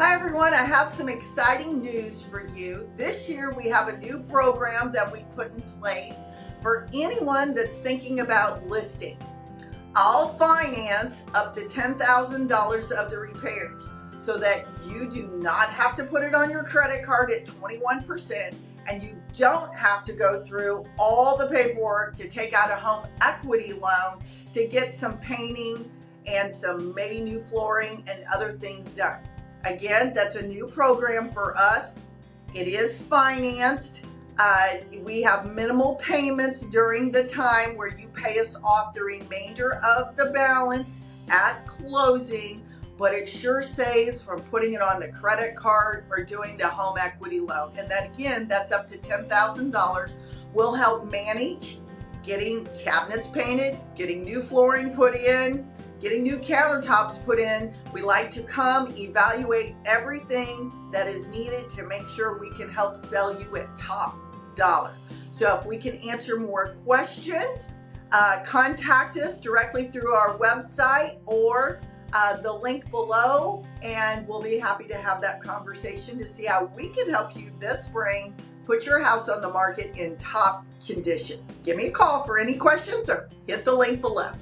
Hi everyone, I have some exciting news for you. This year we have a new program that we put in place for anyone that's thinking about listing. I'll finance up to $10,000 of the repairs so that you do not have to put it on your credit card at 21% and you don't have to go through all the paperwork to take out a home equity loan to get some painting and some maybe new flooring and other things done. Again, that's a new program for us. It is financed. We have minimal payments during the time where you pay us off the remainder of the balance at closing, but it sure saves from putting it on the credit card or doing the home equity loan. And then again, that's up to $10,000. We'll help manage getting cabinets painted, getting new flooring put in, getting new countertops put in. We like to come evaluate everything that is needed to make sure we can help sell you at top dollar. So if we can answer more questions, contact us directly through our website or the link below, and we'll be happy to have that conversation to see how we can help you this spring put your house on the market in top condition. Give me a call for any questions or hit the link below.